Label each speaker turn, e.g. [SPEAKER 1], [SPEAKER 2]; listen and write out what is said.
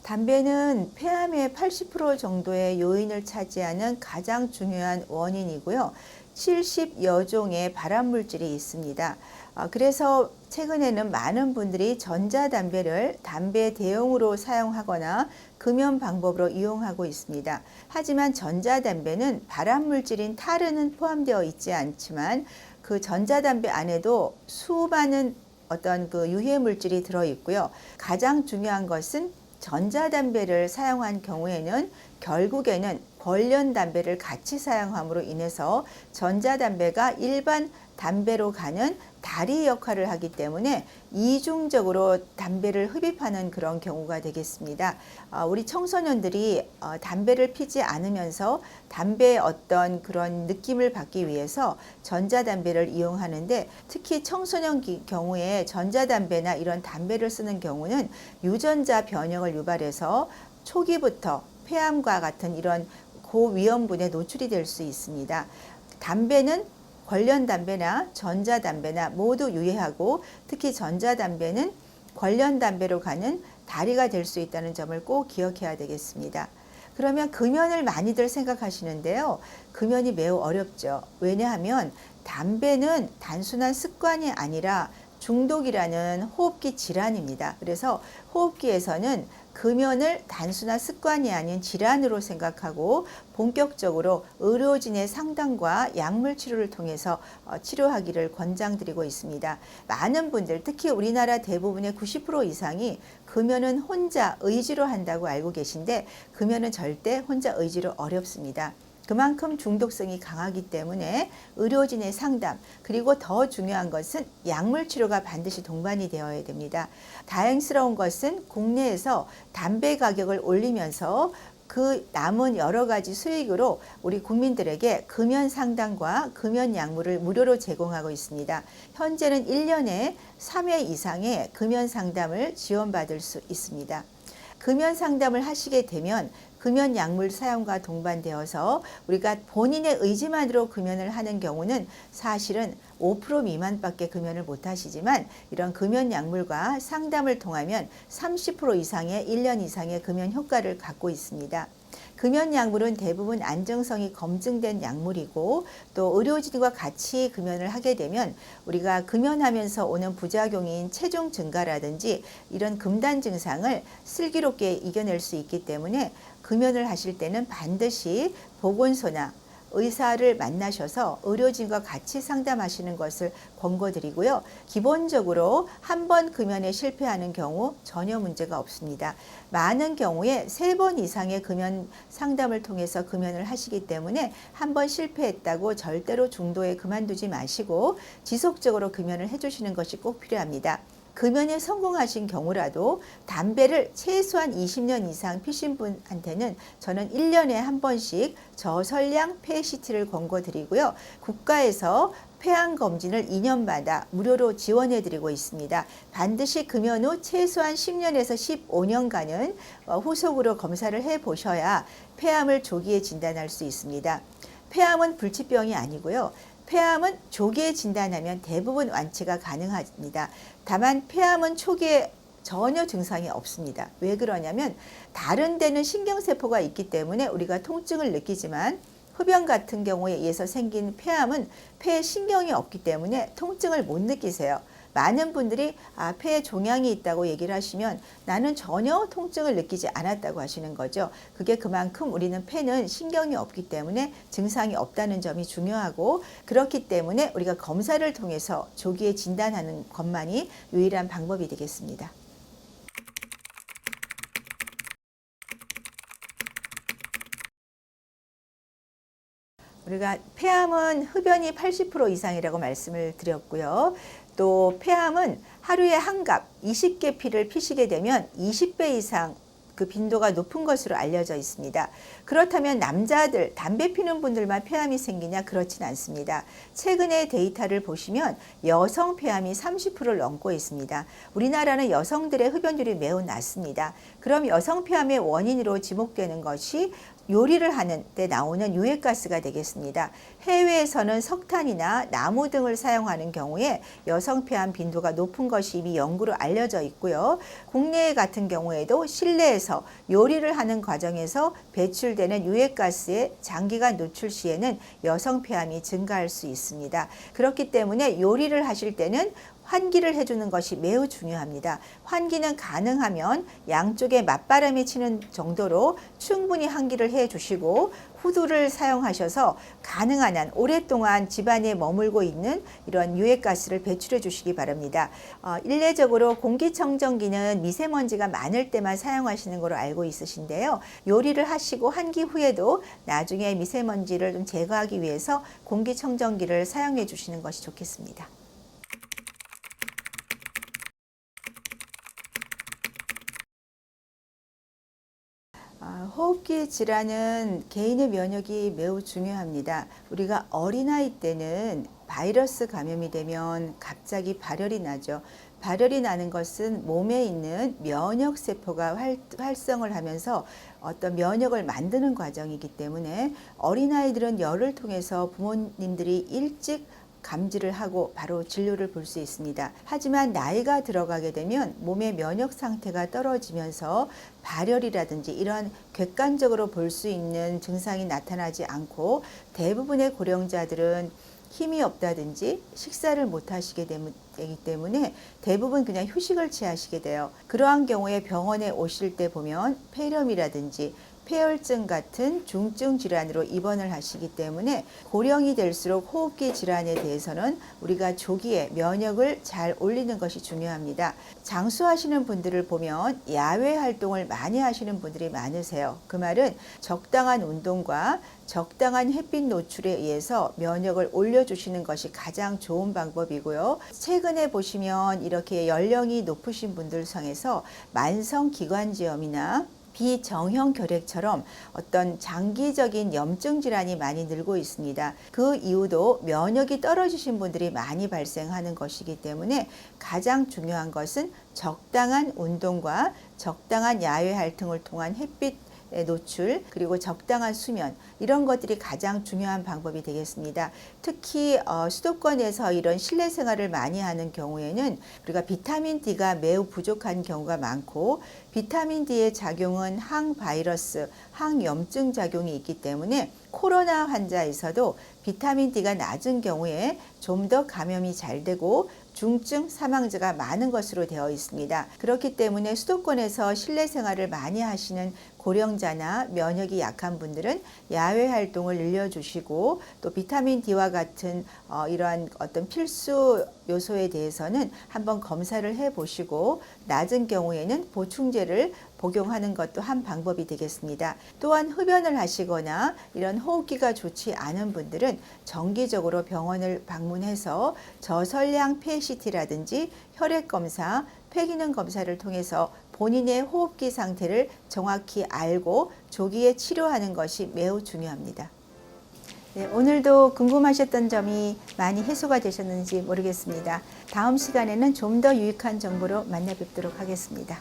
[SPEAKER 1] 담배는 폐암의 80% 정도의 요인을 차지하는 가장 중요한 원인이고요. 70여 종의 발암물질이 있습니다. 그래서 최근에는 많은 분들이 전자담배를 담배 대용으로 사용하거나 금연 방법으로 이용하고 있습니다. 하지만 전자담배는 발암물질인 타르는 포함되어 있지 않지만 그 전자담배 안에도 수많은 어떤 그 유해 물질이 들어 있고요. 가장 중요한 것은 전자담배를 사용한 경우에는 결국에는 관련 담배를 같이 사용함으로 인해서 전자담배가 일반 담배로 가는 다리 역할을 하기 때문에 이중적으로 담배를 흡입하는 그런 경우가 되겠습니다. 우리 청소년들이 담배를 피지 않으면서 담배의 어떤 그런 느낌을 받기 위해서 전자담배를 이용하는데, 특히 청소년 경우에 전자담배나 이런 담배를 쓰는 경우는 유전자 변형을 유발해서 초기부터 폐암과 같은 이런 고위험군에 노출이 될 수 있습니다. 담배는 관련 담배나 전자담배나 모두 유해하고, 특히 전자담배는 관련 담배로 가는 다리가 될 수 있다는 점을 꼭 기억해야 되겠습니다. 그러면 금연을 많이들 생각하시는데요. 금연이 매우 어렵죠. 왜냐하면 담배는 단순한 습관이 아니라 중독이라는 호흡기 질환입니다. 그래서 호흡기에서는 금연을 단순한 습관이 아닌 질환으로 생각하고 본격적으로 의료진의 상담과 약물 치료를 통해서 치료하기를 권장드리고 있습니다. 많은 분들, 특히 우리나라 대부분의 90% 이상이 금연은 혼자 의지로 한다고 알고 계신데, 금연은 절대 혼자 의지로 어렵습니다. 그만큼 중독성이 강하기 때문에 의료진의 상담, 그리고 더 중요한 것은 약물 치료가 반드시 동반이 되어야 됩니다. 다행스러운 것은 국내에서 담배 가격을 올리면서 그 남은 여러 가지 수익으로 우리 국민들에게 금연 상담과 금연 약물을 무료로 제공하고 있습니다. 현재는 1년에 3회 이상의 금연 상담을 지원받을 수 있습니다. 금연 상담을 하시게 되면 금연 약물 사용과 동반되어서 우리가 본인의 의지만으로 금연을 하는 경우는 사실은 5% 미만밖에 금연을 못 하시지만, 이런 금연 약물과 상담을 통하면 30% 이상의 1년 이상의 금연 효과를 갖고 있습니다. 금연 약물은 대부분 안정성이 검증된 약물이고, 또 의료진과 같이 금연을 하게 되면 우리가 금연하면서 오는 부작용인 체중 증가라든지 이런 금단 증상을 슬기롭게 이겨낼 수 있기 때문에 금연을 하실 때는 반드시 보건소나 의사를 만나셔서 의료진과 같이 상담하시는 것을 권고드리고요. 기본적으로 한 번 금연에 실패하는 경우 전혀 문제가 없습니다. 많은 경우에 3번 이상의 금연 상담을 통해서 금연을 하시기 때문에 한 번 실패했다고 절대로 중도에 그만두지 마시고 지속적으로 금연을 해주시는 것이 꼭 필요합니다. 금연에 성공하신 경우라도 담배를 최소한 20년 이상 피신 분한테는 저는 1년에 한 번씩 저설량 PET를 권고드리고요. 국가에서 폐암 검진을 2년마다 무료로 지원해 드리고 있습니다. 반드시 금연 후 최소한 10년에서 15년간은 후속으로 검사를 해 보셔야 폐암을 조기에 진단할 수 있습니다. 폐암은 불치병이 아니고요. 폐암은 조기에 진단하면 대부분 완치가 가능합니다. 다만 폐암은 초기에 전혀 증상이 없습니다. 왜 그러냐면 다른 데는 신경세포가 있기 때문에 우리가 통증을 느끼지만, 흡연 같은 경우에 의해서 생긴 폐암은 폐에 신경이 없기 때문에 통증을 못 느끼세요. 많은 분들이 폐에 종양이 있다고 얘기를 하시면 나는 전혀 통증을 느끼지 않았다고 하시는 거죠. 그게 그만큼 우리는 폐는 신경이 없기 때문에 증상이 없다는 점이 중요하고, 그렇기 때문에 우리가 검사를 통해서 조기에 진단하는 것만이 유일한 방법이 되겠습니다. 우리가 폐암은 흡연이 80% 이상이라고 말씀을 드렸고요. 또 폐암은 하루에 한 갑 20개 피를 피시게 되면 20배 이상 그 빈도가 높은 것으로 알려져 있습니다. 그렇다면 남자들, 담배 피는 분들만 폐암이 생기냐? 그렇진 않습니다. 최근의 데이터를 보시면 여성 폐암이 30%를 넘고 있습니다. 우리나라는 여성들의 흡연율이 매우 낮습니다. 그럼 여성 폐암의 원인으로 지목되는 것이 요리를 하는 데 나오는 유해가스가 되겠습니다. 해외에서는 석탄이나 나무 등을 사용하는 경우에 여성 폐암 빈도가 높은 것이 이미 연구로 알려져 있고요. 국내 같은 경우에도 실내에서 요리를 하는 과정에서 배출되는 유해가스에 장기간 노출 시에는 여성 폐암이 증가할 수 있습니다. 그렇기 때문에 요리를 하실 때는 환기를 해주는 것이 매우 중요합니다. 환기는 가능하면 양쪽에 맞바람이 치는 정도로 충분히 환기를 해주시고 후드를 사용하셔서 가능한 한 오랫동안 집안에 머물고 있는 이런 유해가스를 배출해 주시기 바랍니다. 일례적으로 공기청정기는 미세먼지가 많을 때만 사용하시는 걸로 알고 있으신데요. 요리를 하시고 환기 후에도 나중에 미세먼지를 좀 제거하기 위해서 공기청정기를 사용해 주시는 것이 좋겠습니다. 호흡기 질환은 개인의 면역이 매우 중요합니다. 우리가 어린아이 때는 바이러스 감염이 되면 갑자기 발열이 나죠. 발열이 나는 것은 몸에 있는 면역세포가 활성을 하면서 어떤 면역을 만드는 과정이기 때문에 어린아이들은 열을 통해서 부모님들이 일찍 감지를 하고 바로 진료를 볼 수 있습니다. 하지만 나이가 들어가게 되면 몸의 면역 상태가 떨어지면서 발열이라든지 이런 객관적으로 볼 수 있는 증상이 나타나지 않고 대부분의 고령자들은 힘이 없다든지 식사를 못 하시게 되기 때문에 대부분 그냥 휴식을 취하시게 돼요. 그러한 경우에 병원에 오실 때 보면 폐렴이라든지 폐혈증 같은 중증 질환으로 입원을 하시기 때문에 고령이 될수록 호흡기 질환에 대해서는 우리가 조기에 면역을 잘 올리는 것이 중요합니다. 장수하시는 분들을 보면 야외 활동을 많이 하시는 분들이 많으세요. 그 말은 적당한 운동과 적당한 햇빛 노출에 의해서 면역을 올려주시는 것이 가장 좋은 방법이고요. 최근에 보시면 이렇게 연령이 높으신 분들 중에서 만성기관지염이나 비정형 결핵처럼 어떤 장기적인 염증 질환이 많이 늘고 있습니다. 그 이유도 면역이 떨어지신 분들이 많이 발생하는 것이기 때문에 가장 중요한 것은 적당한 운동과 적당한 야외 활동을 통한 햇빛 노출 그리고 적당한 수면 이런 것들이 가장 중요한 방법이 되겠습니다. 특히 수도권에서 이런 실내 생활을 많이 하는 경우에는 우리가 비타민 D가 매우 부족한 경우가 많고 비타민 D의 작용은 항바이러스, 항염증 작용이 있기 때문에 코로나 환자에서도 비타민 D가 낮은 경우에 좀 더 감염이 잘 되고 중증 사망자가 많은 것으로 되어 있습니다. 그렇기 때문에 수도권에서 실내 생활을 많이 하시는 고령자나 면역이 약한 분들은 야외 활동을 늘려주시고 또 비타민 D와 같은 이러한 어떤 필수 요소에 대해서는 한번 검사를 해보시고 낮은 경우에는 보충제를 복용하는 것도 한 방법이 되겠습니다. 또한 흡연을 하시거나 이런 호흡기가 좋지 않은 분들은 정기적으로 병원을 방문해서 저설량 PET라든지 혈액검사, 폐기능 검사를 통해서 본인의 호흡기 상태를 정확히 알고 조기에 치료하는 것이 매우 중요합니다. 네, 오늘도 궁금하셨던 점이 많이 해소가 되셨는지 모르겠습니다. 다음 시간에는 좀 더 유익한 정보로 만나 뵙도록 하겠습니다.